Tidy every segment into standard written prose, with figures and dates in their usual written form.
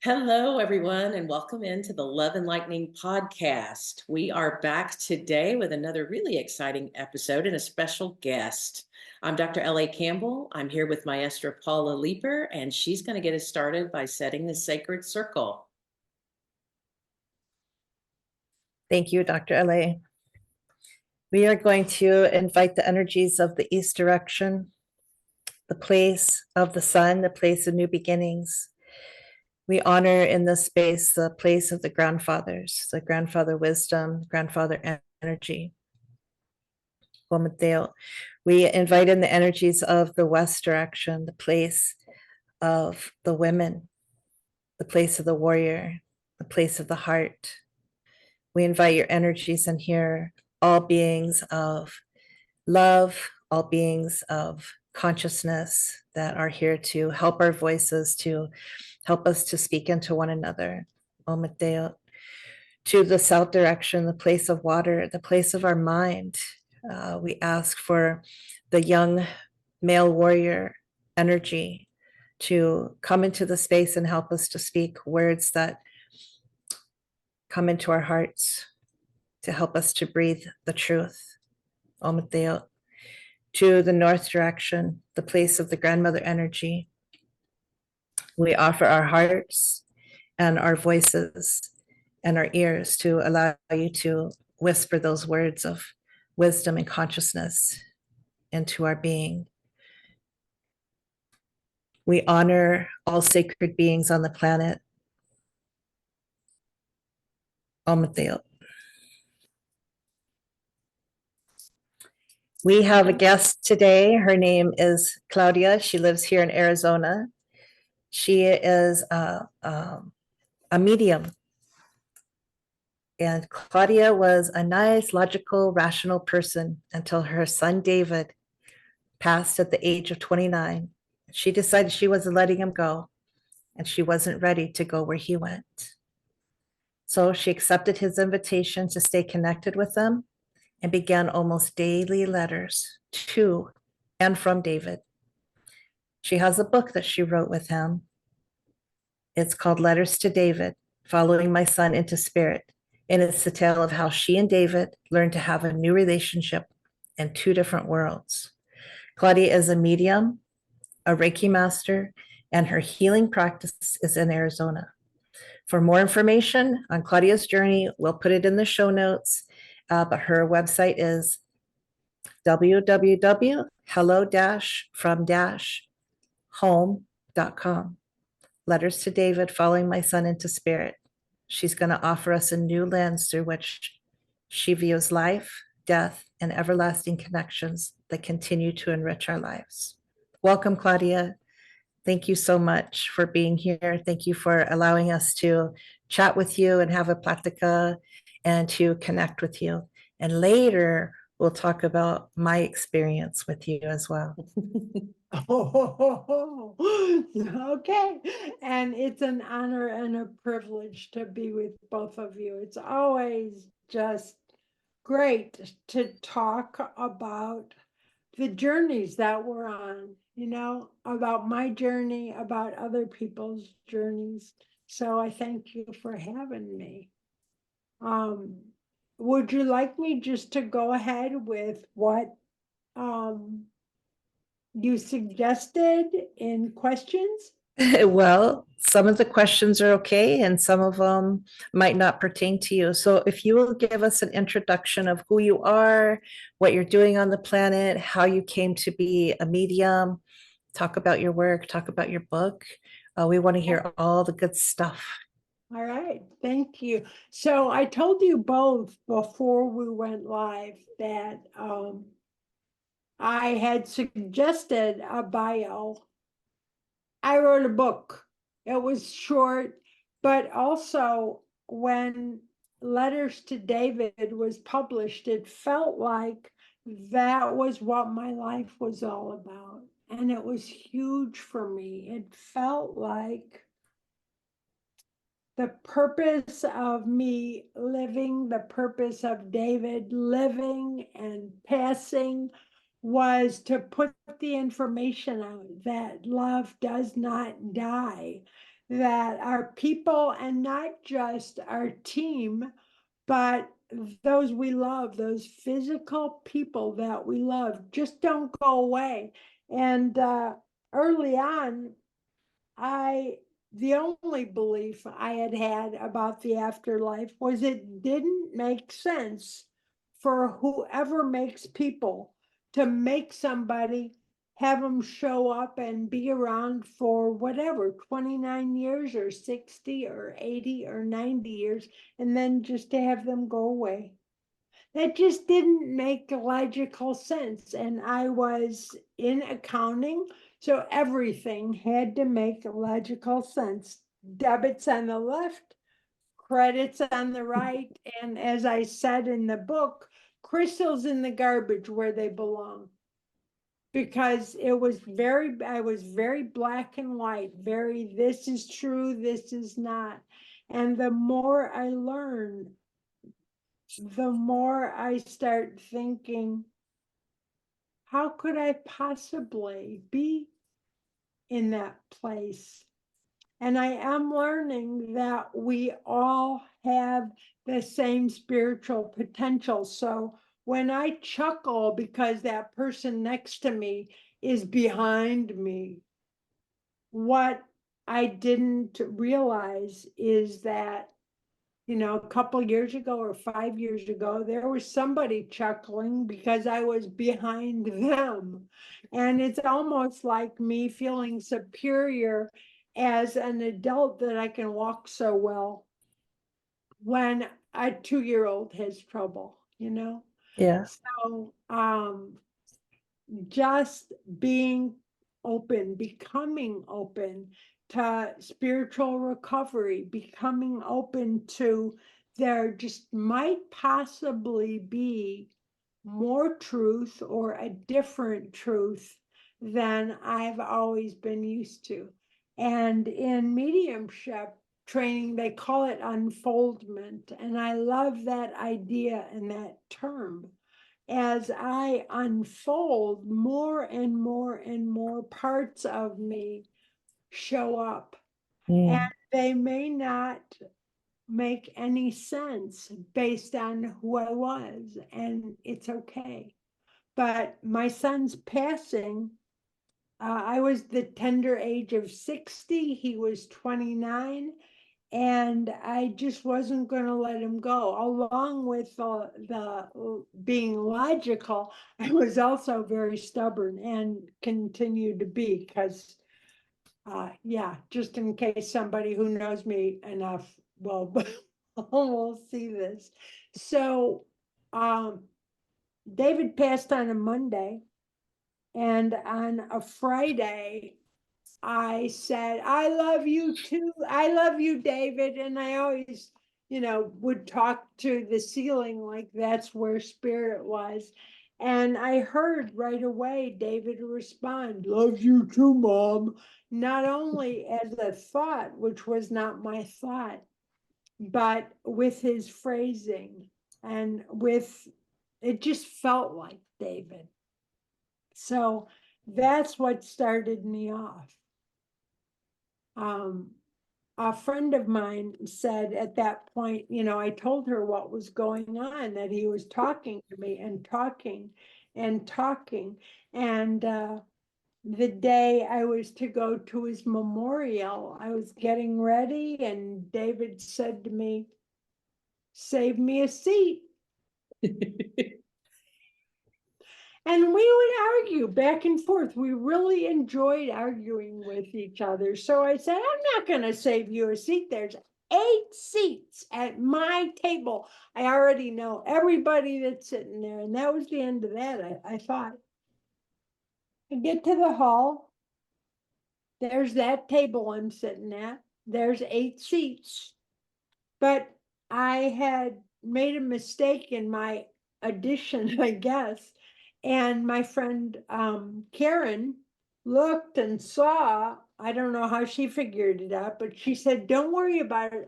Hello, everyone, and welcome into the Love and Lightning podcast. We are back today with another really exciting episode and a special guest. I'm Dr. L.A. Campbell. I'm here with Maestra Paula Leeper, and she's going to get us started by setting the sacred circle. Thank you, Dr. L.A. We are going to invite the energies of the East direction, the place of the sun, the place of new beginnings. We honor in this space the place of the grandfathers, the grandfather wisdom, grandfather energy. We invite in the energies of the West direction, the place of the women, the place of the warrior, the place of the heart. We invite your energies in here, all beings of love, all beings of consciousness that are here to help our voices, to help us to speak into one another. To the south direction, the place of water, the place of our mind. We ask for the young male warrior energy to come into the space and help us to speak words that come into our hearts, to help us to breathe the truth. To the north direction, the place of the grandmother energy. We offer our hearts and our voices and our ears to allow you to whisper those words of wisdom and consciousness into our being. We honor all sacred beings on the planet. We have a guest today. Her name is Claudia. She lives here in Arizona. She is a medium. And Claudia was a nice, logical, rational person until her son David passed at the age of 29. She decided she wasn't letting him go, and she wasn't ready to go where he went. So she accepted his invitation to stay connected with them and began almost daily letters to and from David. She has a book that she wrote with him. It's called Letters to David, Following My Son into Spirit. And it's the tale of how she and David learned to have a new relationship in two different worlds. Claudia is a medium, a Reiki Master, and her healing practice is in Arizona. For more information on Claudia's journey, we'll put it in the show notes, but her website is www.hello-from-home.com. Letters to David, Following My Son into Spirit. She's going to offer us a new lens through which she views life, death, and everlasting connections that continue to enrich our lives. Welcome, Claudia. Thank you so much for being here. Thank you for allowing us to chat with you and have a plática and to connect with you. And later, we'll talk about my experience with you as well. Oh, okay. And it's an honor and a privilege to be with both of you. It's always just great to talk about the journeys that we're on, about my journey, about other people's journeys. So I thank you for having me. Would you like me just to go ahead with what you suggested in questions? Well, some of the questions are okay, and some of them might not pertain to you. So if you will give us an introduction of who you are, what you're doing on the planet, how you came to be a medium, talk about your work, talk about your book. We want to hear all the good stuff. All right, thank you. So I told you both before we went live that I had suggested a bio. I wrote a book. It was short, but also when Letters to David was published, it felt like that was what my life was all about. And it was huge for me. It felt like the purpose of me living, the purpose of David living and passing was to put the information out that love does not die, that our people, and not just our team, but those we love, those physical people that we love, just don't go away. And early on, the only belief I had had about the afterlife was it didn't make sense for whoever makes people to make somebody, have them show up and be around for whatever, 29 years or 60 or 80 or 90 years, and then just to have them go away. That just didn't make logical sense. And I was in accounting, so everything had to make logical sense. Debits on the left, credits on the right. And as I said in the book, crystals in the garbage where they belong. Because I was very black and white, very, this is true, this is not. And the more I learn, the more I start thinking, how could I possibly be in that place? And I am learning that we all have the same spiritual potential. So when I chuckle because that person next to me is behind me, what I didn't realize is that, a couple years ago or 5 years ago, there was somebody chuckling because I was behind them. And it's almost like me feeling superior as an adult that I can walk so well when a 2-year-old has trouble, Yeah. So just being open, becoming open to spiritual recovery, becoming open to there just might possibly be more truth or a different truth than I've always been used to. And in mediumship training, they call it unfoldment. And I love that idea and that term. As I unfold, more and more and more parts of me show up. And Mm. they may not make any sense based on who I was, and it's okay. But my son's passing, I was the tender age of 60, he was 29. And I just wasn't going to let him go. Along with the being logical, I was also very stubborn and continue to be, because, yeah, just in case somebody who knows me enough will see this. So David passed on a Monday, and on a Friday, I said, I love you too. I love you, David. And I always, would talk to the ceiling like that's where spirit was. And I heard right away David respond, love you too, Mom. Not only as a thought, which was not my thought, but with his phrasing and with, it just felt like David. So that's what started me off. A friend of mine said at that point, I told her what was going on, that he was talking to me and talking and talking. And the day I was to go to his memorial, I was getting ready, and David said to me, save me a seat. And we would argue back and forth. We really enjoyed arguing with each other. So I said, I'm not going to save you a seat. There's 8 seats at my table. I already know everybody that's sitting there. And that was the end of that. I thought. I get to the hall. There's that table I'm sitting at. There's 8 seats. But I had made a mistake in my addition, I guess. And my friend Karen looked and saw, I don't know how she figured it out, but she said, don't worry about it.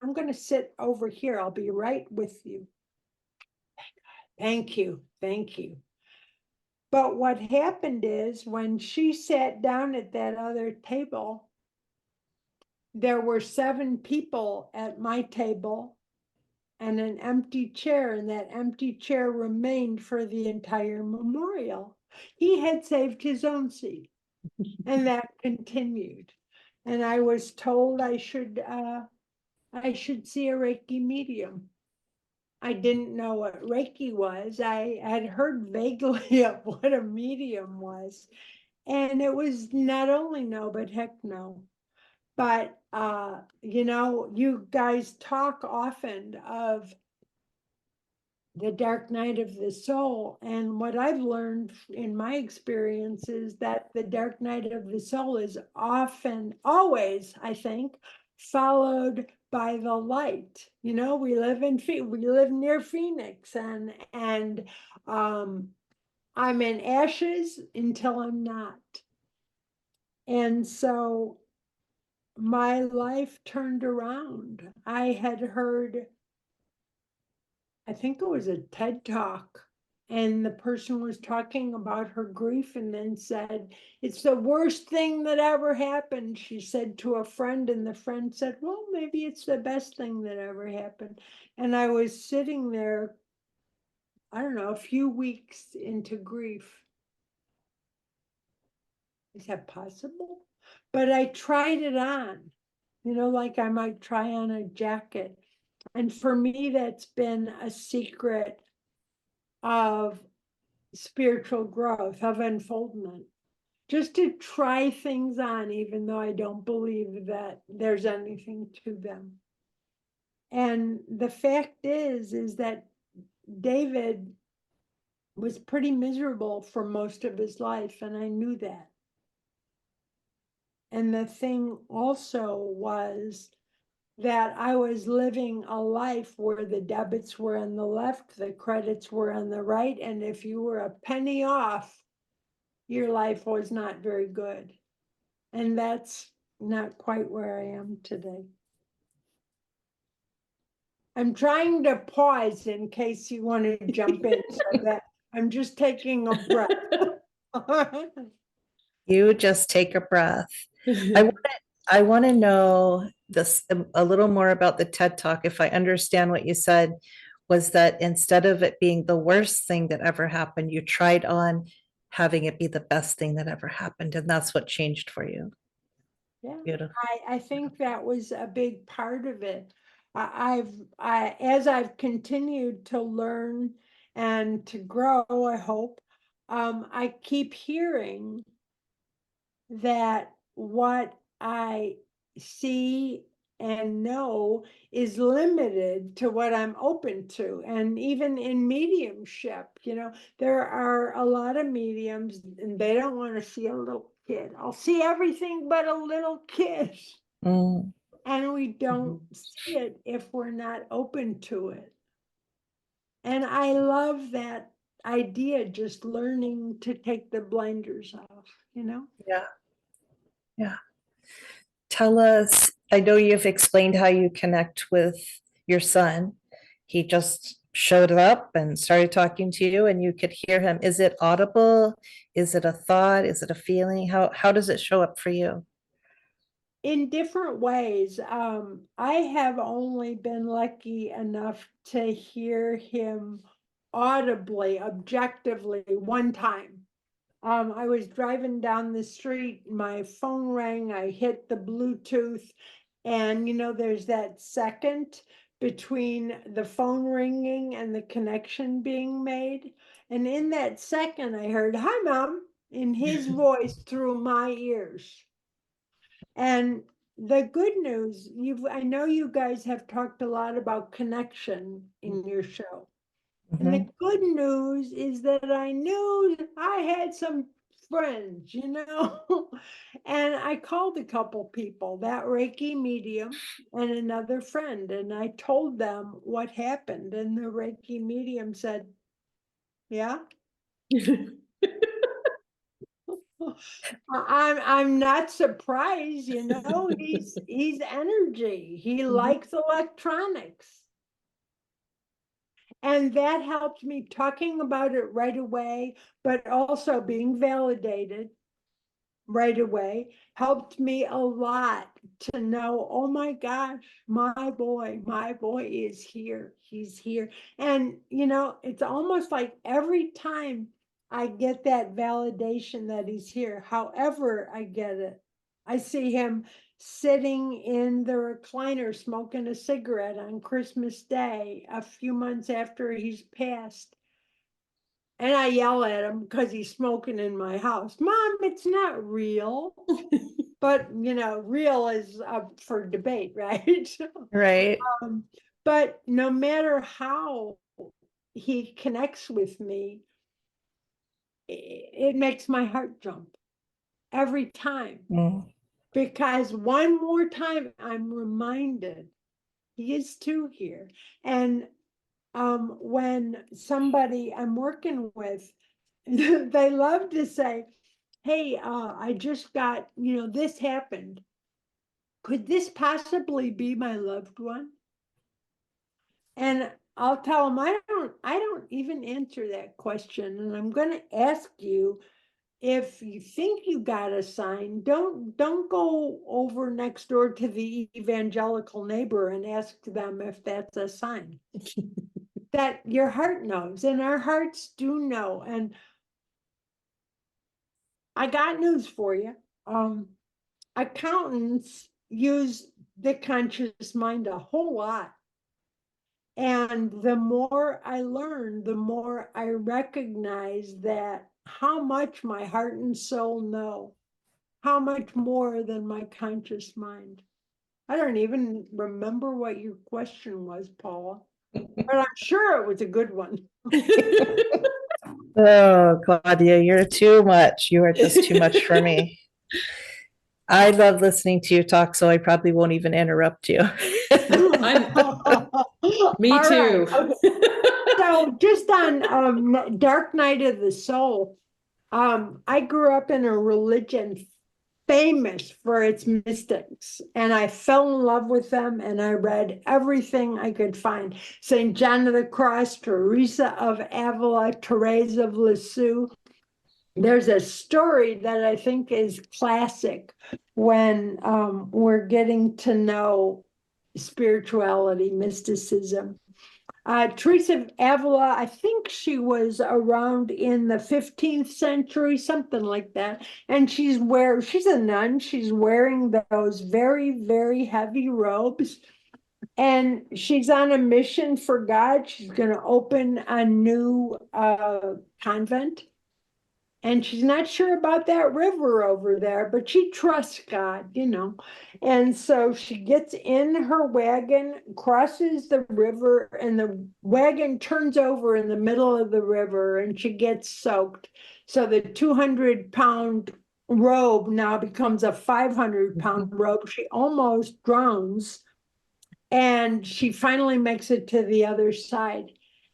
I'm going to sit over here. I'll be right with you. Thank you. Thank you. But what happened is when she sat down at that other table, there were 7 people at my table and an empty chair, and that empty chair remained for the entire memorial. He had saved his own seat, and that continued. And I was told I should see a Reiki medium. I didn't know what Reiki was. I had heard vaguely of what a medium was. And it was not only no, but heck no. But, you know, you guys talk often of the dark night of the soul. And what I've learned in my experience is that the dark night of the soul is often, always, I think, followed by the light. You know, we live near Phoenix, and I'm in ashes until I'm not. And so my life turned around. I had heard, I think it was a TED Talk, and the person was talking about her grief and then said, "It's the worst thing that ever happened," she said to a friend, and the friend said, "Well, maybe it's the best thing that ever happened." And I was sitting there, I don't know, a few weeks into grief. Is that possible? But I tried it on, you know, like I might try on a jacket. And for me, that's been a secret of spiritual growth, of unfoldment, just to try things on, even though I don't believe that there's anything to them. And the fact is that David was pretty miserable for most of his life, and I knew that. And the thing also was that I was living a life where the debits were on the left, the credits were on the right, and if you were a penny off, your life was not very good. And that's not quite where I am today. I'm trying to pause in case you want to jump in, so that I'm just taking a breath. You just take a breath. I want to know this a little more about the TED Talk. If I understand what you said, was that instead of it being the worst thing that ever happened, you tried on having it be the best thing that ever happened, and that's what changed for you. Yeah, Beautiful. I think that was a big part of it. As I've continued to learn and to grow, I hope, I keep hearing that what I see and know is limited to what I'm open to. And even in mediumship, you know, there are a lot of mediums and they don't want to see a little kid. I'll see everything but a little kid. Mm, And we don't see it if we're not open to it. And I love that idea, just learning to take the blinders off, you know? yeah, yeah. Tell us, I know you've explained how you connect with your son. He just showed up and started talking to you and you could hear him. Is it audible? Is it a thought? Is it a feeling? How does it show up for you? In different ways. I have only been lucky enough to hear him audibly, objectively, one time. I was driving down the street, my phone rang, I hit the Bluetooth, and you know, there's that second between the phone ringing and the connection being made. And in that second, I heard, "Hi, Mom," in his voice through my ears. And the good news, I know you guys have talked a lot about connection in your show. And the Mhm. good news is that I knew I had some friends, you know, and I called a couple people, that Reiki medium and another friend, and I told them what happened. And the Reiki medium said, "Yeah." I'm not surprised, you know, he's energy. He likes electronics. And that helped me talking about it right away, but also being validated. right away, helped me a lot to know, oh my gosh, my boy is here. He's here. And, it's almost like every time I get that validation that he's here, however I get it, I see him sitting in the recliner smoking a cigarette on Christmas Day, a few months after he's passed. And I yell at him because he's smoking in my house. Mom, it's not real. But, real is up for debate, right? Right. But no matter how he connects with me, it makes my heart jump every time. Mm. Because one more time I'm reminded he is too here. And when somebody I'm working with, they love to say, hey, I just got, this happened. Could this possibly be my loved one? And I'll tell them I don't even answer that question. And I'm going to ask you, if you think you got a sign, don't go over next door to the evangelical neighbor and ask them if that's a sign. That your heart knows, and our hearts do know. And I got news for you. Accountants use the conscious mind a whole lot. And the more I learn, the more I recognize that how much my heart and soul know, how much more than my conscious mind. I don't even remember what your question was, Paula, but I'm sure it was a good one. Oh, Claudia, you're too much. You are just too much for me. I love listening to you talk, so I probably won't even interrupt you. Me All too. right, okay. So just on Dark Night of the Soul, I grew up in a religion famous for its mystics, and I fell in love with them, and I read everything I could find. St. John of the Cross, Teresa of Avila, Therese of Lisieux. There's a story that I think is classic when we're getting to know spirituality, mysticism. Teresa of Avila, I think she was around in the 15th century, something like that. And she's a nun, she's wearing those very, very heavy robes. And she's on a mission for God. She's going to open a new convent. And she's not sure about that river over there, but she trusts God, And so she gets in her wagon, crosses the river, and the wagon turns over in the middle of the river, and she gets soaked. So the 200-pound robe now becomes a 500-pound robe. She almost drowns, and she finally makes it to the other side.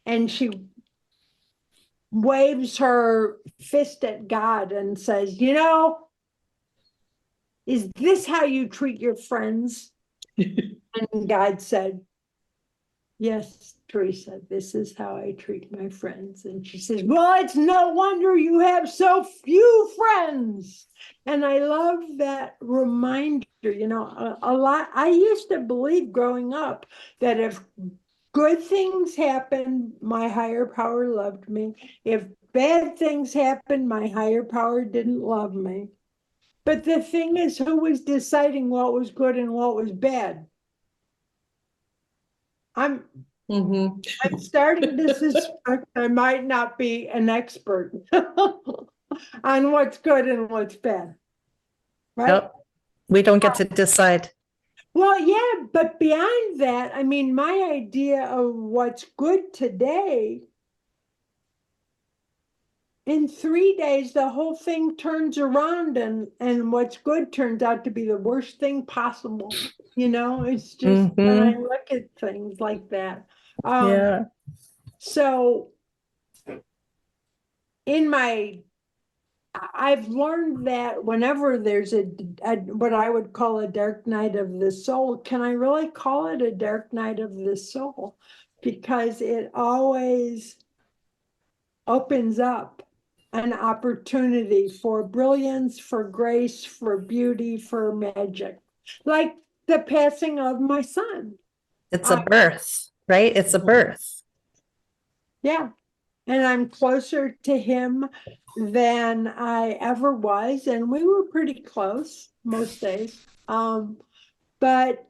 And she waves her fist at God and says, is this how you treat your friends? And God said, yes, Teresa, this is how I treat my friends. And she says, well, it's no wonder you have so few friends. And I love that reminder, a lot. I used to believe growing up that if good things happened, my higher power loved me. If bad things happened, my higher power didn't love me. But the thing is, who was deciding what was good and what was bad? I'm starting to suspect I might not be an expert on what's good and what's bad. Right? Nope. We don't get to decide. Well, yeah, but beyond that, I mean, my idea of what's good today, in 3 days, the whole thing turns around, and what's good turns out to be the worst thing possible. It's just when I look at things like that. Yeah. So I've learned that whenever there's a what I would call a dark night of the soul, can I really call it a dark night of the soul? Because it always opens up an opportunity for brilliance, for grace, for beauty, for magic. Like the passing of my son. It's a birth, right? It's a birth. Yeah. And I'm closer to him than I ever was. And we were pretty close most days. But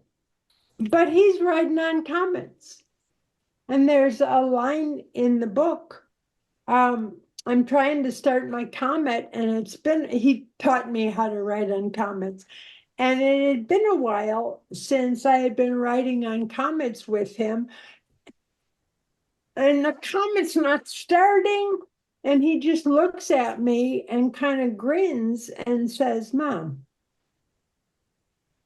he's riding on comets. And there's a line in the book. I'm trying to start my comet, and he taught me how to write on comets. And it had been a while since I had been writing on comets with him. And the comet's not starting. And he just looks at me and kind of grins and says, Mom,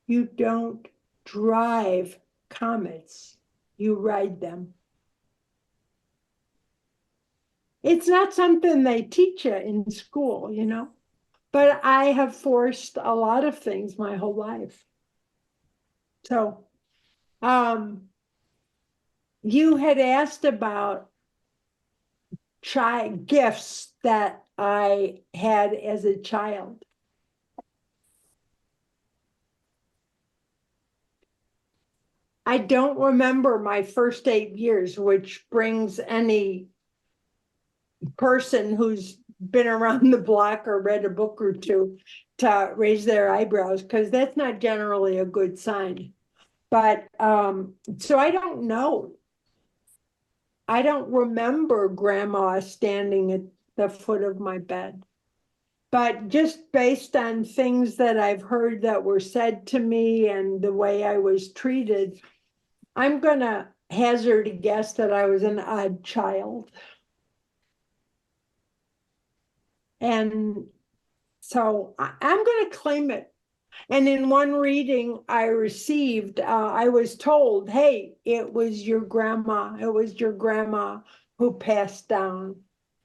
you don't drive comets, you ride them. It's not something they teach you in school, but I have forced a lot of things my whole life. So, you had asked about gifts that I had as a child. I don't remember my first 8 years, which brings any person who's been around the block or read a book or two to raise their eyebrows, because that's not generally a good sign. But so I don't know. I don't remember Grandma standing at the foot of my bed. But just based on things that I've heard that were said to me and the way I was treated, I'm going to hazard a guess that I was an odd child. And so I'm going to claim it. And in one reading I received, I was told, hey, it was your grandma who passed down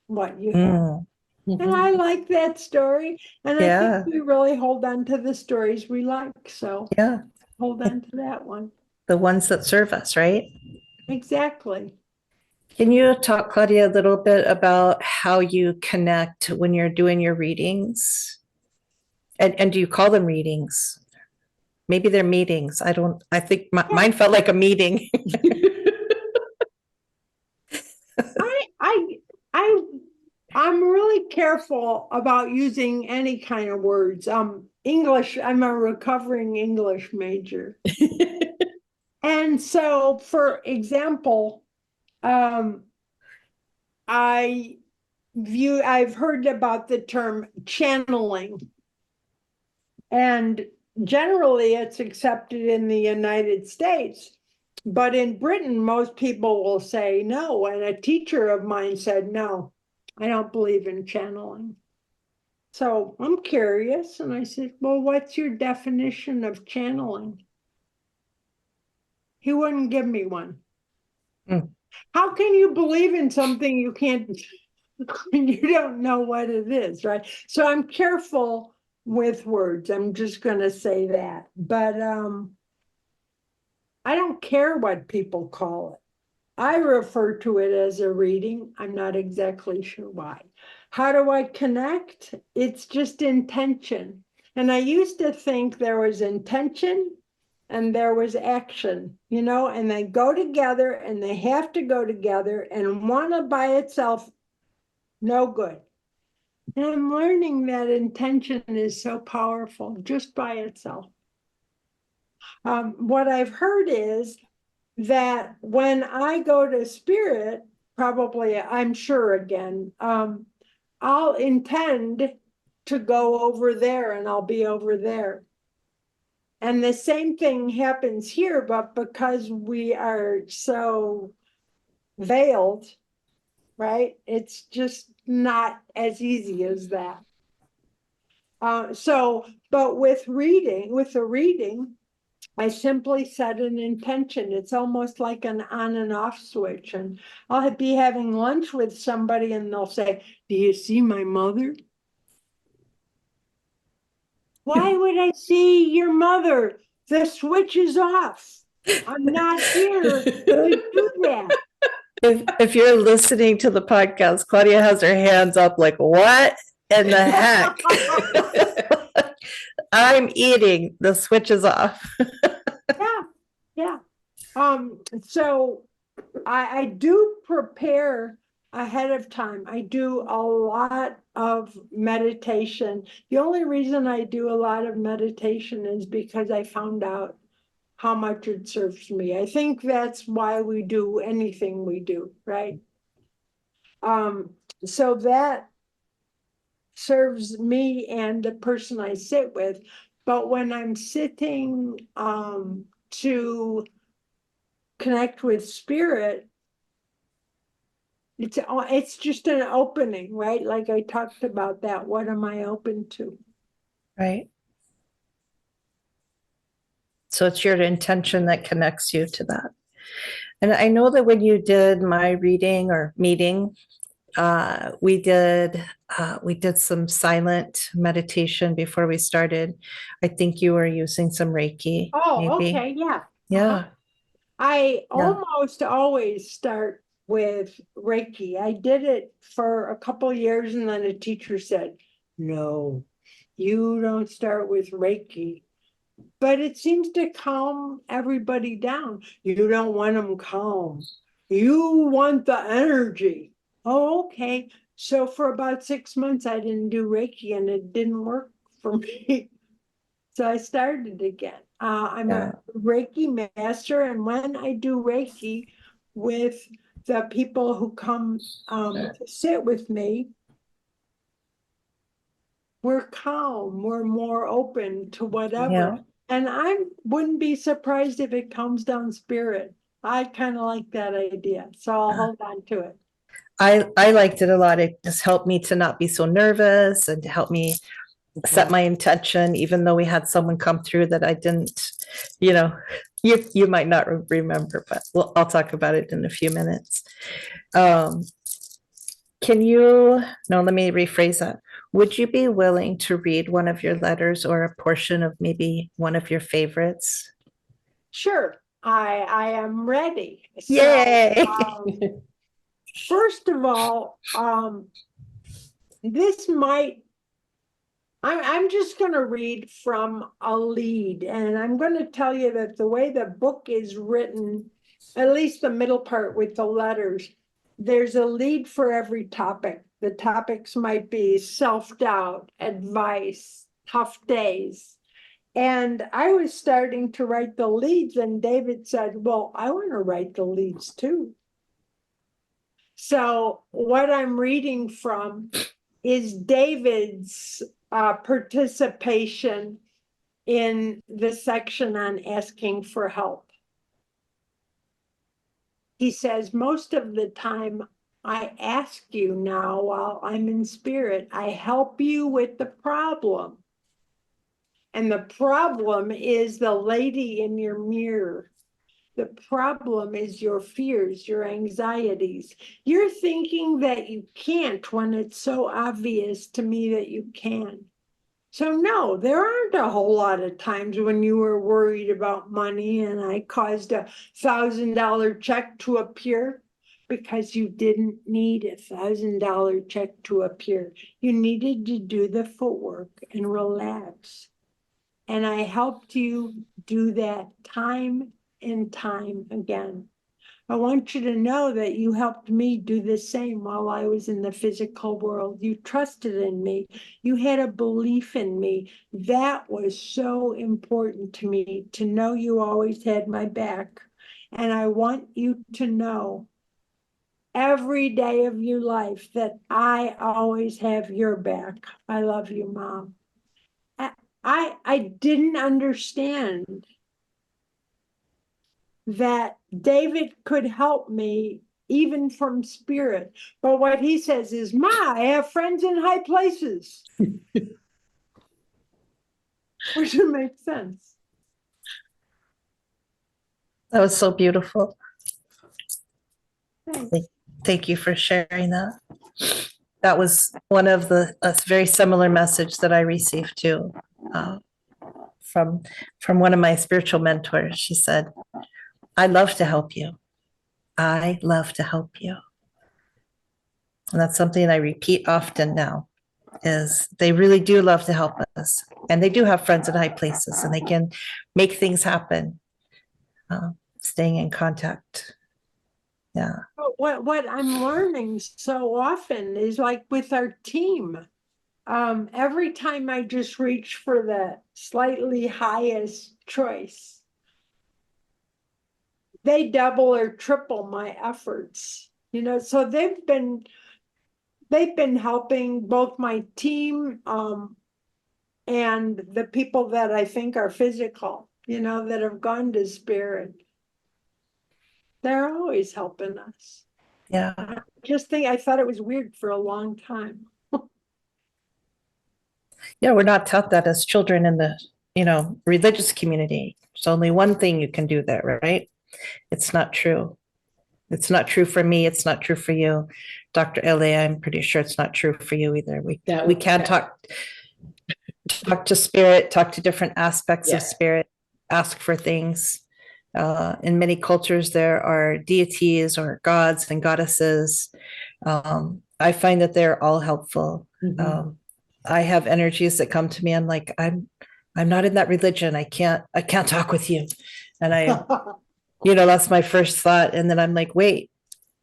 what you have. And I like that story. And I think we really hold on to the stories we like. So yeah, hold on to that one. The ones that serve us, right? Exactly. Can you talk, Claudia, a little bit about how you connect when you're doing your readings? And do you call them readings? Maybe they're meetings. I think mine felt like a meeting. I'm really careful about using any kind of words. English, I'm a recovering English major. And so, for example, I've heard about the term channeling. And generally it's accepted in the United States. But in Britain, most people will say no. And a teacher of mine said, no, I don't believe in channeling. So I'm curious. And I said, well, what's your definition of channeling? He wouldn't give me one. How can you believe in something you can't, you don't know what it is, right? So I'm careful with words. I'm just going to say that. But I don't care what people call it. I refer to it as a reading. I'm not exactly sure why. How do I connect? It's just intention. And I used to think there was intention and there was action, and they go together and they have to go together, and one by itself, no good. And I'm learning that intention is so powerful just by itself. What I've heard is that when I go to spirit, probably, I'm sure again, I'll intend to go over there and I'll be over there. And the same thing happens here, but because we are so veiled, right? It's just not as easy as that. But with the reading, I simply set an intention. It's almost like an on and off switch. And I'll be having lunch with somebody and they'll say, do you see my mother? Why would I see your mother? The switch is off. I'm not here to do that. If you're listening to the podcast, Claudia has her hands up like, what in the heck? I'm eating. The switch is off. Yeah, yeah. So I do prepare ahead of time. I do a lot of meditation. The only reason I do a lot of meditation is because I found out how much it serves me. I think that's why we do anything we do, right? So that serves me and the person I sit with. But when I'm sitting to connect with spirit, it's just an opening, right? Like I talked about that. What am I open to? Right. So it's your intention that connects you to that. And I know that when you did my reading or meeting, we did some silent meditation before we started. I think you were using some Reiki. Oh, maybe. okay, yeah. Yeah. I Yeah. almost always start with Reiki. I did it for a couple years and then a teacher said, no, you don't start with Reiki. But it seems to calm everybody down. You don't want them calm. You want the energy. Oh, okay. So for about 6 months, I didn't do Reiki and it didn't work for me. So I started again. I'm Yeah. a Reiki master, and when I do Reiki with the people who come to sit with me, we're calm, we're more open to whatever. Yeah. And I wouldn't be surprised if it comes down spirit. I kind of like that idea, so I'll hold on to it. I liked it a lot. It just helped me to not be so nervous and to help me set my intention, even though we had someone come through that I didn't, you might not remember, but I'll talk about it in a few minutes. No, let me rephrase that. Would you be willing to read one of your letters or a portion of maybe one of your favorites? Sure, I am ready. Yay! First of all, I'm just going to read from a lead, and I'm going to tell you that the way the book is written, at least the middle part with the letters, there's a lead for every topic. The topics might be self-doubt, advice, tough days. And I was starting to write the leads, and David said, well, I want to write the leads too. So what I'm reading from is David's participation in the section on asking for help. He says, most of the time I ask you now while I'm in spirit, I help you with the problem. And the problem is the lady in your mirror. The problem is your fears, your anxieties. You're thinking that you can't when it's so obvious to me that you can. So no, there aren't a whole lot of times when you were worried about money and I caused $1,000 check to appear because you didn't need $1,000 check to appear. You needed to do the footwork and relax. And I helped you do that time and time again. I want you to know that you helped me do the same while I was in the physical world. You trusted in me. You had a belief in me. That was so important to me, to know you always had my back. And I want you to know every day of your life that I always have your back. I love you, Mom. I didn't understand that David could help me even from spirit. But what he says is, Ma, I have friends in high places. Which would make sense. That was so beautiful. Thanks. Thank you for sharing that. That was one of a very similar message that I received too, from one of my spiritual mentors. She said, I love to help you. I love to help you. And that's something I repeat often now, is they really do love to help us. And they do have friends in high places, and they can make things happen, staying in contact. Yeah. But what I'm learning so often is like with our team, every time I just reach for the slightly highest choice, they double or triple my efforts, so they've been helping both my team, and the people that I think are physical, that have gone to spirit. They're always helping us. Yeah. I thought it was weird for a long time. Yeah, we're not taught that as children in the, religious community. There's only one thing you can do there, right? It's not true. It's not true for me. It's not true for you. Dr. L.A., I'm pretty sure it's not true for you either. We can't talk to spirit, talk to different aspects of spirit, ask for things. In many cultures, there are deities or gods and goddesses. I find that they're all helpful. I have energies that come to me. I'm like, I'm not in that religion. I can't talk with you. And I, that's my first thought. And then I'm like, wait,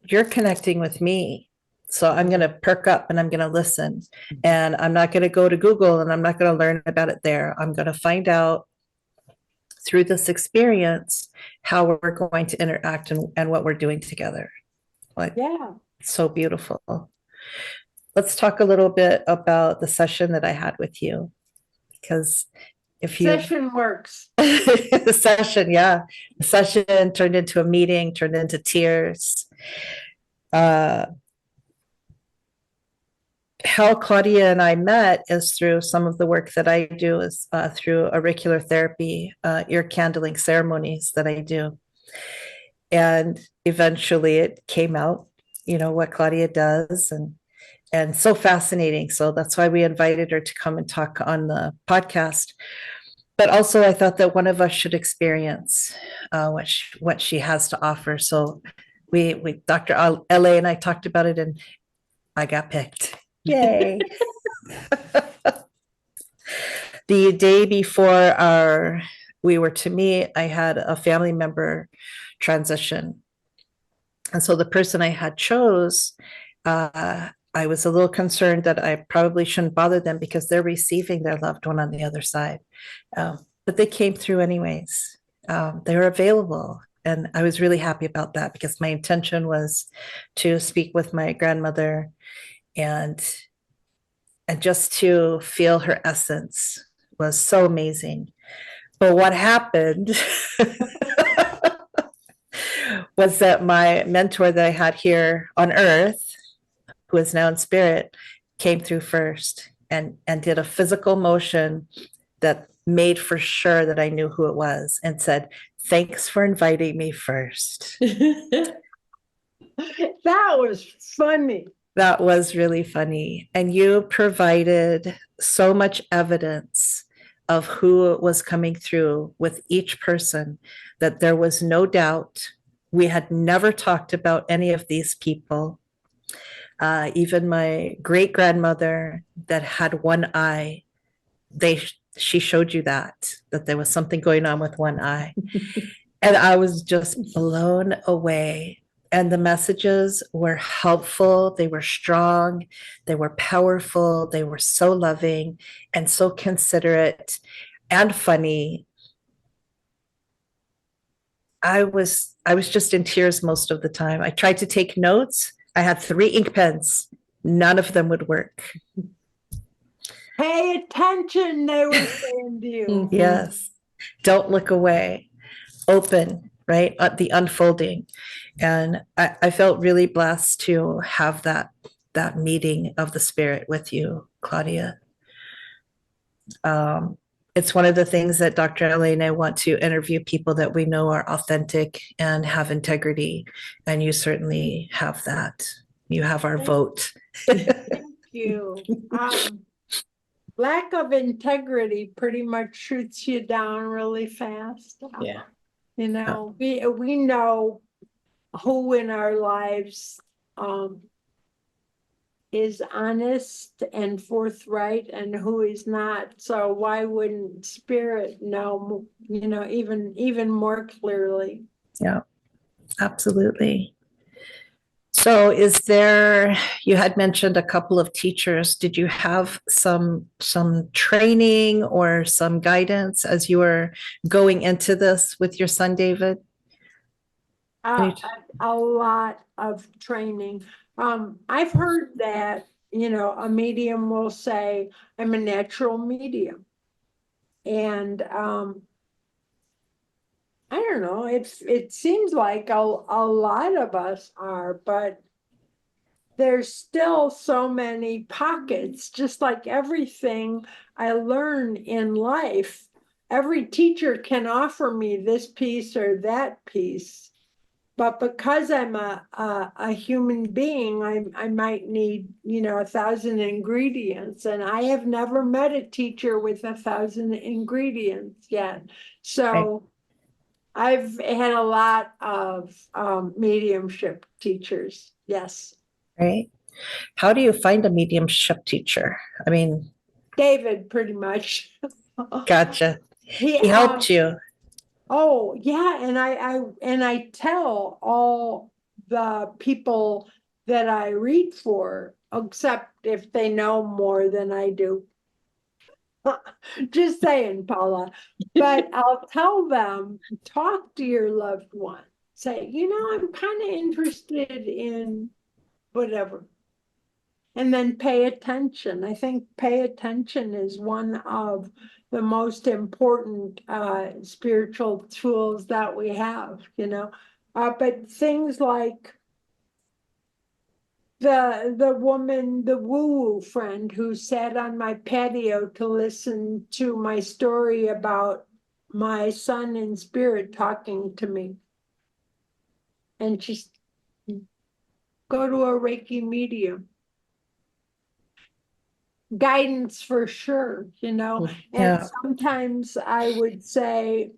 you're connecting with me. So I'm going to perk up and I'm going to listen. And I'm not going to go to Google and I'm not going to learn about it there. I'm going to find out through this experience how we're going to interact and what we're doing together. Like, yeah, so beautiful. Let's talk a little bit about the session that I had with you, because if you session works. the session turned into a meeting, turned into tears. How Claudia and I met is through some of the work that I do, is through auricular therapy, ear candling ceremonies that I do. And eventually it came out, what Claudia does, and so fascinating. So that's why we invited her to come and talk on the podcast. But also I thought that one of us should experience what she has to offer. So we Dr. L.A. and I talked about it, and I got picked. Yay. The day before we were to meet, I had a family member transition. And so the person I had chose, I was a little concerned that I probably shouldn't bother them because they're receiving their loved one on the other side. But they came through anyways. They were available. And I was really happy about that, because my intention was to speak with my grandmother and just to feel her essence was so amazing. But what happened was that my mentor that I had here on earth, who is now in spirit, came through first and did a physical motion that made for sure that I knew who it was, and said, "Thanks for inviting me first." That was funny. That was really funny. And you provided so much evidence of who was coming through with each person that there was no doubt. We had never talked about any of these people. Even my great grandmother that had one eye, she showed you that there was something going on with one eye. And I was just blown away. And the messages were helpful. They were strong. They were powerful. They were so loving and so considerate and funny. I was just in tears most of the time. I tried to take notes. I had 3 ink pens. None of them would work. Pay attention, they were saying to you. Yes. Don't look away. Open, right? The unfolding. And I felt really blessed to have that meeting of the spirit with you, Claudia. It's one of the things that Dr. L.A. and I want to interview people that we know are authentic and have integrity. And you certainly have that. You have our vote. Thank you. Lack of integrity pretty much shoots you down really fast. Yeah. We know who in our lives is honest and forthright and who is not. So why wouldn't spirit know, even more clearly? Yeah, absolutely. So you had mentioned a couple of teachers. Did you have some training or some guidance as you were going into this with your son, David? A lot of training. I've heard that, a medium will say, I'm a natural medium. And I don't know, it seems like a lot of us are, but there's still so many pockets, just like everything I learn in life. Every teacher can offer me this piece or that piece. But because I'm a human being, I might need, 1,000 ingredients. And I have never met a teacher with 1,000 ingredients yet. So I've had a lot of mediumship teachers. Yes. Right. How do you find a mediumship teacher? I mean, David, pretty much. gotcha. He He helped you. Oh, yeah, and I tell all the people that I read for, except if they know more than I do. Just saying, Paula. But I'll tell them, talk to your loved one. Say, I'm kind of interested in whatever. And then pay attention. I think pay attention is one of the most important spiritual tools that we have, but things like the woman, the woo-woo friend who sat on my patio to listen to my story about my son in spirit talking to me. And she's go to a Reiki medium. Guidance for sure, and Yeah. sometimes I would say,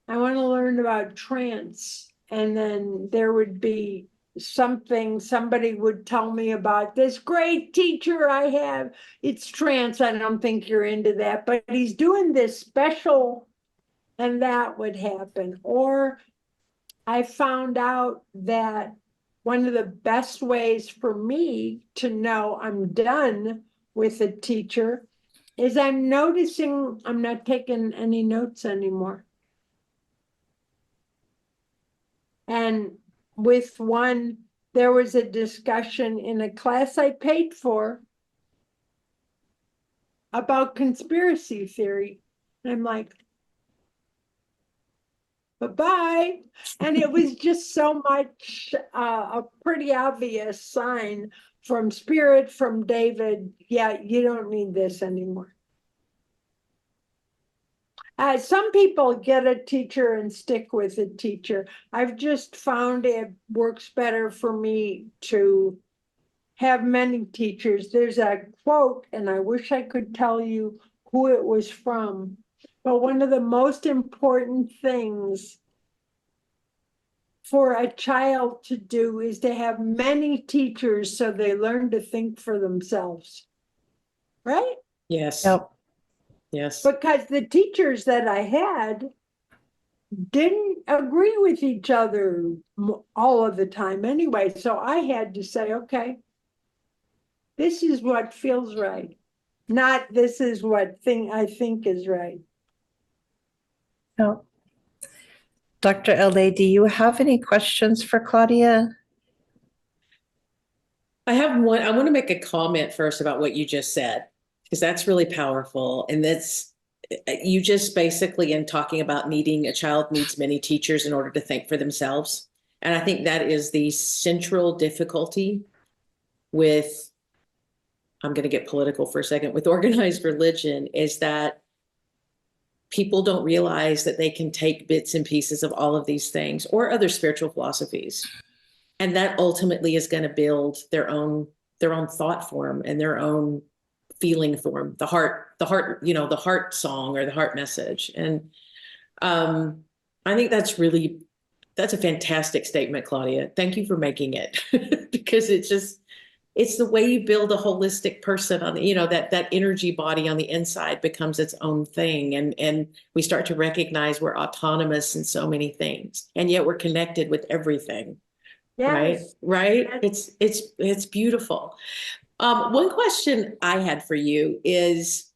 I want to learn about trance, and then there would be somebody would tell me about this great teacher I have. It's trance. I don't think you're into that, but he's doing this special, and that would happen. Or I found out that one of the best ways for me to know I'm done with a teacher is I'm noticing I'm not taking any notes anymore. And with one, there was a discussion in a class I paid for about conspiracy theory. And I'm like, bye-bye. And it was just so much a pretty obvious sign from spirit, from David, yeah, you don't need this anymore. Some people get a teacher and stick with a teacher. I've just found it works better for me to have many teachers. There's a quote, and I wish I could tell you who it was from, but one of the most important things for a child to do is to have many teachers so they learn to think for themselves. Right? Yes. Yep. Yes. Because the teachers that I had didn't agree with each other all of the time anyway. So I had to say, okay, this is what feels right. Not this is what I think is right. Yep. Dr. LA, do you have any questions for Claudia? I have one. I want to make a comment first about what you just said, because that's really powerful. And that's, you just basically, in talking about needing, a child needs many teachers in order to think for themselves. And I think that is the central difficulty with, I'm going to get political for a second, with organized religion, is that people don't realize that they can take bits and pieces of all of these things or other spiritual philosophies. And that ultimately is going to build their own thought form and their own feeling form, the heart, the heart song or the heart message. And I think that's really That's a fantastic statement, Claudia. Thank you for making it because it's the way you build a holistic person on the, that energy body on the inside becomes its own thing. And we start to recognize we're autonomous in so many things, and yet we're connected with everything. Right. Yes. Right. Yes. It's beautiful. One question I had for you is,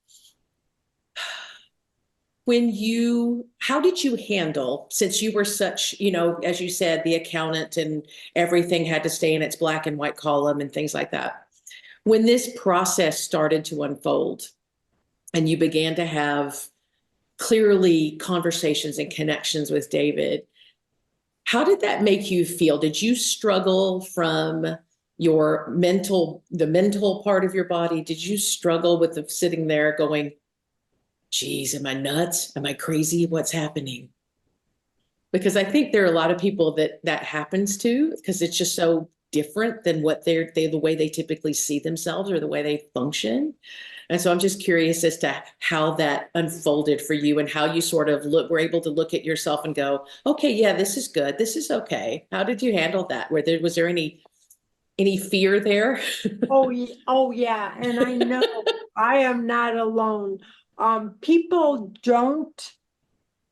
how did you handle, since you were such, as you said, the accountant and everything had to stay in its black and white column and things like that. When this process started to unfold and you began to have clearly conversations and connections with David, how did that make you feel? Did you struggle from the mental part of your body? Did you struggle with sitting there going, geez, am I nuts? Am I crazy? What's happening? Because I think there are a lot of people that happens to, because it's just so different than what the way they typically see themselves or the way they function. And so I'm just curious as to how that unfolded for you and how you sort of were able to look at yourself and go, okay, yeah, this is good. This is okay. How did you handle that? Was there any fear there? Oh yeah. And I know I am not alone. People don't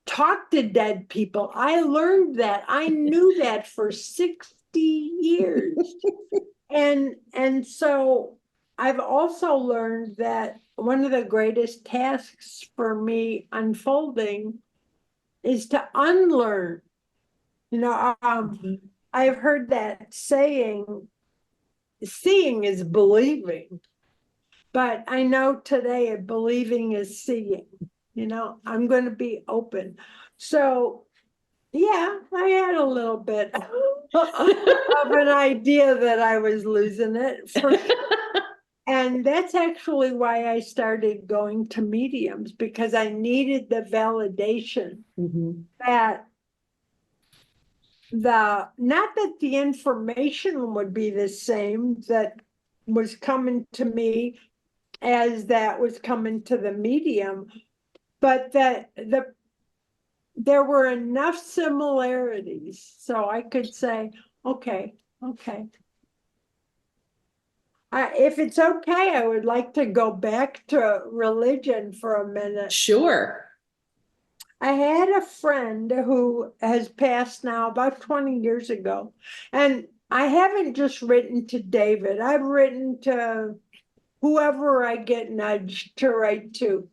talk to dead people. I learned that. I knew that for 60 years. And so I've also learned that one of the greatest tasks for me unfolding is to unlearn. I've heard that saying, seeing is believing. But I know today believing is seeing. I'm going to be open. So yeah, I had a little bit of an idea that I was losing it for sure. And that's actually why I started going to mediums, because I needed the validation that not that the information would be the same that was coming to me as that was coming to the medium, but that there were enough similarities so I could say, okay. If it's okay, I would like to go back to religion for a minute. Sure. I had a friend who has passed now about 20 years ago, and I haven't just written to David. I've written to whoever I get nudged to write to.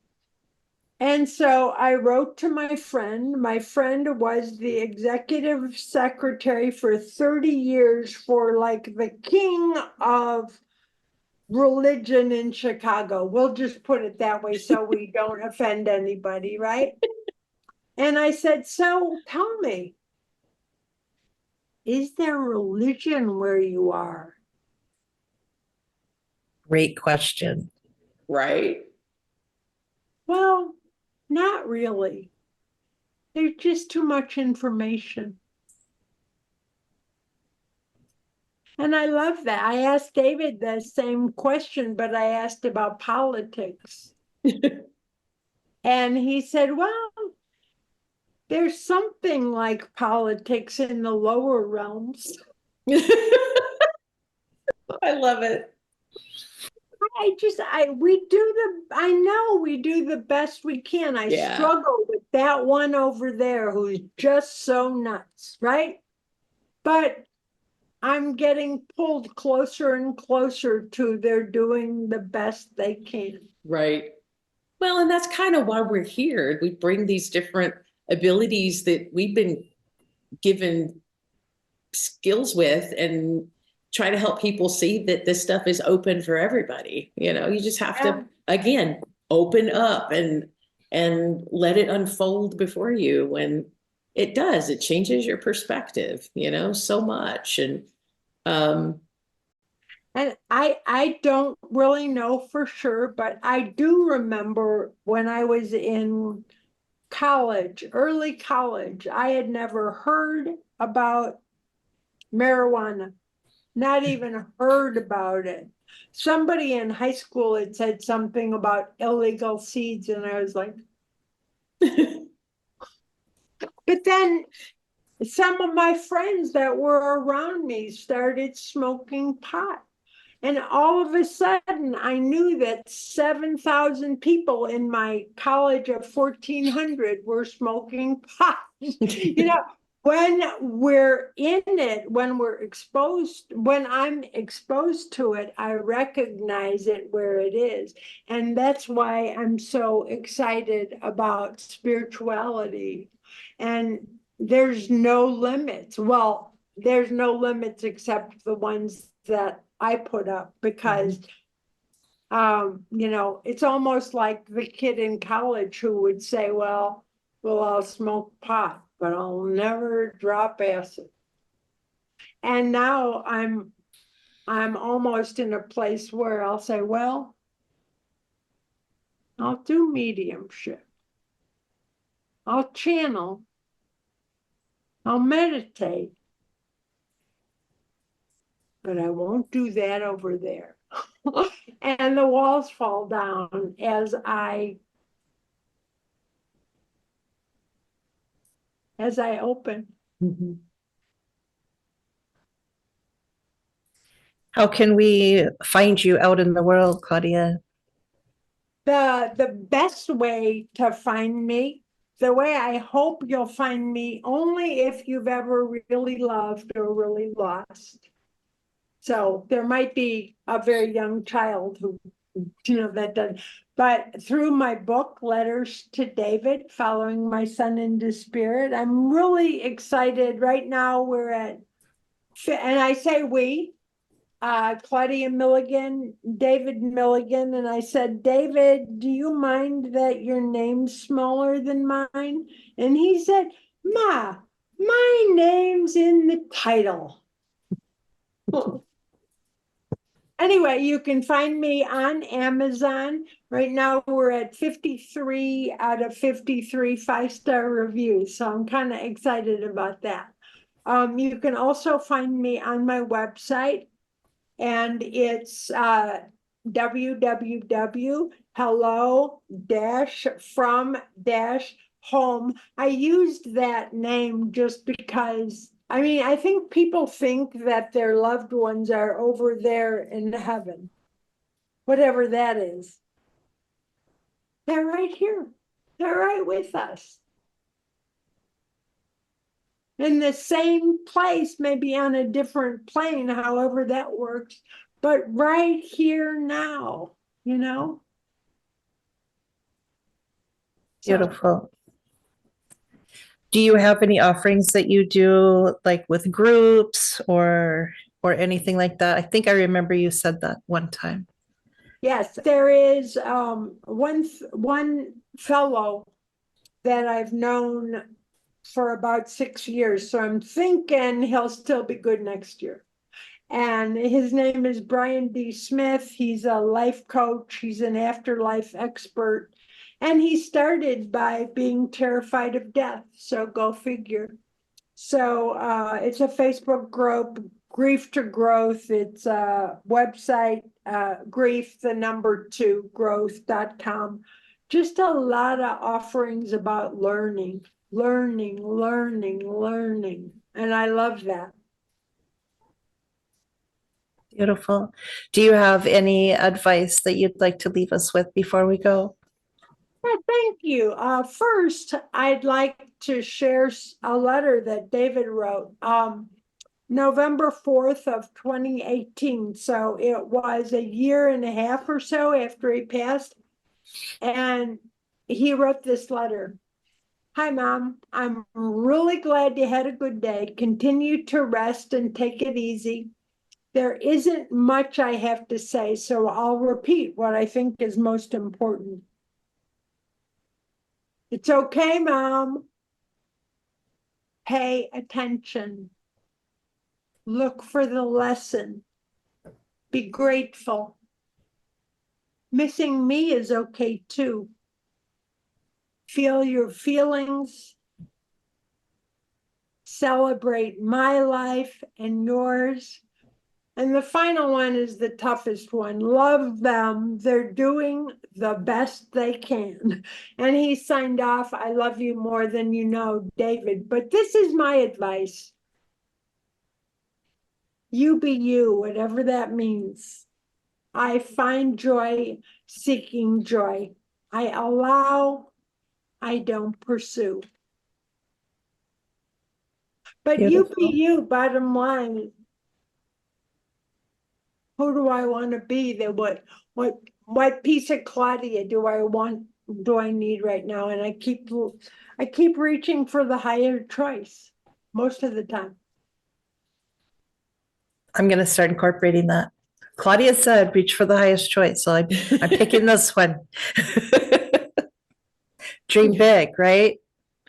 And so I wrote to my friend. My friend was the executive secretary for 30 years for like the king of religion in Chicago. We'll just put it that way so we don't offend anybody, right? And I said, so tell me, is there religion where you are? Great question. Right. Well, not really. There's just too much information. And I love that. I asked David the same question, but I asked about politics. And he said, well, there's something like politics in the lower realms. I love it. I know we do the best we can. I struggle with that one over there who's just so nuts, right? But I'm getting pulled closer and closer to they're doing the best they can. Right. Well, and that's kind of why we're here. We bring these different abilities that we've been given skills with and try to help people see that this stuff is open for everybody. You just have to, again, open up and let it unfold before you. When it does, it changes your perspective, so much. And I don't really know for sure, but I do remember when I was in college, early college, I had never heard about marijuana, not even heard about it. Somebody in high school had said something about illegal seeds, and I was like, but then some of my friends that were around me started smoking pot. And all of a sudden, I knew that 7,000 people in my college of 1,400 were smoking pot. You know, when we're in it, when I'm exposed to it, I recognize it where it is. And that's why I'm so excited about spirituality. And there's no limits. Well, there's no limits except the ones that I put up because it's almost like the kid in college who would say, well, I'll smoke pot, but I'll never drop acid. And now I'm almost in a place where I'll say, well, I'll do mediumship. I'll channel. I'll meditate. But I won't do that over there. And the walls fall down as I open. How can we find you out in the world, Claudia? The best way to find me, the way I hope you'll find me, only if you've ever really loved or really lost. So there might be a very young child who, that does. But through my book, Letters to David, Following My Son into Spirit, I'm really excited. Right now we're at, and I say we, Claudia Milligan, David Milligan, and I said, David, do you mind that your name's smaller than mine? And he said, Ma, my name's in the title. Anyway, you can find me on Amazon. Right now we're at 53 out of 53 five-star reviews, so I'm kind of excited about that. You can also find me on my website, and it's www.hello-from-home. I used that name just because, I think people think that their loved ones are over there in heaven, whatever that is. They're right here. They're right with us. In the same place, maybe on a different plane, however that works, but right here now, So- Beautiful. Do you have any offerings that you do like with groups or anything like that? I think I remember you said that one time. Yes, there is one fellow that I've known for about 6 years, so I'm thinking he'll still be good next year. And his name is Brian D. Smith. He's a life coach. He's an afterlife expert. And he started by being terrified of death. So go figure. So it's a Facebook group, Grief to Growth. It's a website, grief2growth.com. Just a lot of offerings about learning. And I love that. Beautiful. Do you have any advice that you'd like to leave us with before we go? Well, thank you. First, I'd like to share a letter that David wrote November 4th of 2018. So it was a year and a half or so after he passed. And he wrote this letter. Hi, Mom. I'm really glad you had a good day. Continue to rest and take it easy. There isn't much I have to say, so I'll repeat what I think is most important. It's okay, Mom. Pay attention. Look for the lesson. Be grateful. Missing me is okay too. Feel your feelings. Celebrate my life and yours. And the final one is the toughest one. Love them. They're doing the best they can. And he signed off, I love you more than you know, David. But this is my advice. You be you, whatever that means. I find joy seeking joy. I allow, I don't pursue. But you be Beautiful. you, bottom line. Who do I want to be? That what piece of Claudia do I need right now? And I keep reaching for the higher choice most of the time. I'm going to start incorporating that. Claudia said, reach for the highest choice. So I'm picking this one. Dream big, right?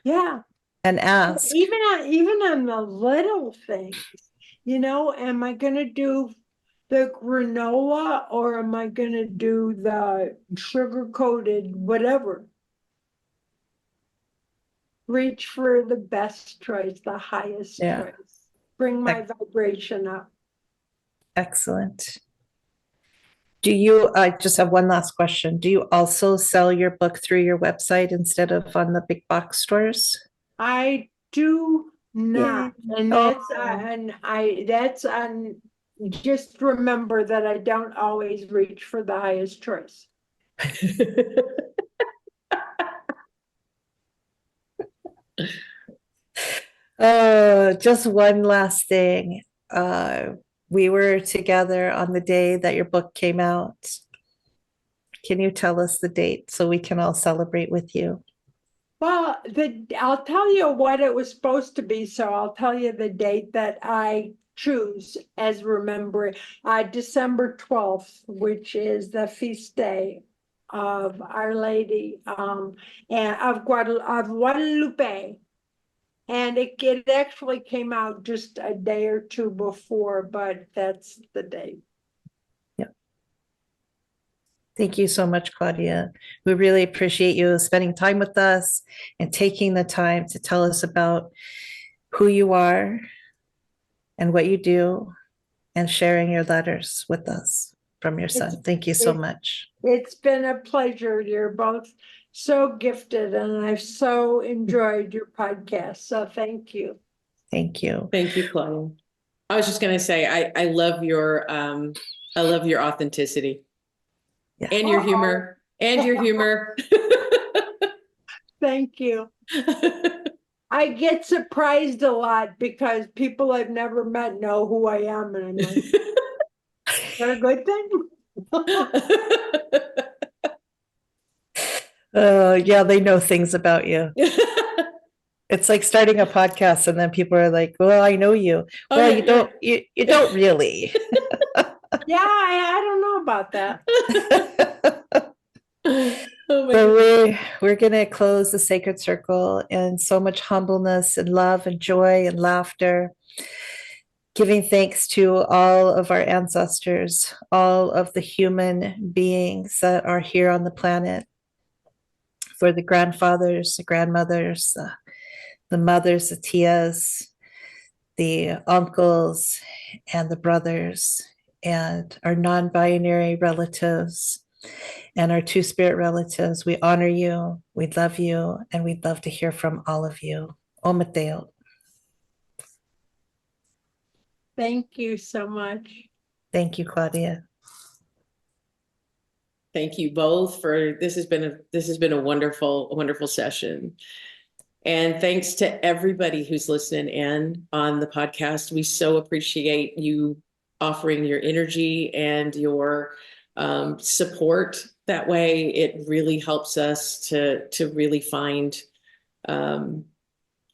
Yeah. And ask. Even on the little things, am I gonna do the granola or am I gonna do the sugar coated whatever? Reach for the best choice, the highest Yeah. choice. Bring my vibration up. Excellent. Do you, I just have one last question. Do you also sell your book through your website instead of on the big box stores? I do not, and that's Oh. that's on. Just remember that I don't always reach for the highest choice. Just one last thing. We were together on the day that your book came out. Can you tell us the date so we can all celebrate with you? Well, I'll tell you what it was supposed to be, so I'll tell you the date that I choose as remembering. December 12th, which is the feast day of Our Lady and of Guadalupe. And it actually came out just a day or two before, but that's the date. Thank you so much, Claudia. We really appreciate you spending time with us and taking the time to tell us about who you are and what you do and sharing your letters with us from your son. Thank you so much. It's been a pleasure. You're both so gifted and I've so enjoyed your podcast. So thank you. Thank you. Thank you, Claudia. I was just going to say, I love your authenticity. Yeah. And your humor, Thank you. I get surprised a lot because people I've never met know who I am, and I'm like, is that a good thing? Yeah, they know things about you. It's like starting a podcast and then people are like, well, I know you. Oh, well, yeah, you don't really. Yeah, I don't know about that. Oh my So we're gonna close the sacred circle in so much humbleness and love and joy and laughter, giving thanks to all of our ancestors, all of the human beings that are here on the planet, for the grandfathers, the grandmothers, the mothers, the tias, the uncles, and the brothers, and our non-binary relatives, and our two-spirit relatives. We honor you, we love you, and we'd love to hear from all of you. Omateo. Thank you so much. Thank you, Claudia. Thank you both for this has been a wonderful session. And thanks to everybody who's listening in on the podcast. We so appreciate you offering your energy and your support. That way, it really helps us to really find where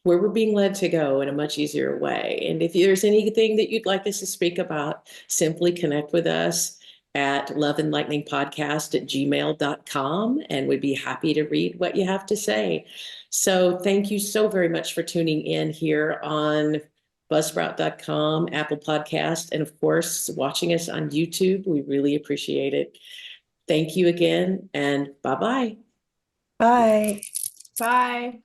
we're being led to go in a much easier way. And if there's anything that you'd like us to speak about, simply connect with us at loveandlightningpodcast@gmail.com, and we'd be happy to read what you have to say. So thank you so very much for tuning in here on buzzsprout.com, Apple Podcast, and of course, watching us on YouTube. We really appreciate it. Thank you again, and bye-bye. Bye. Bye.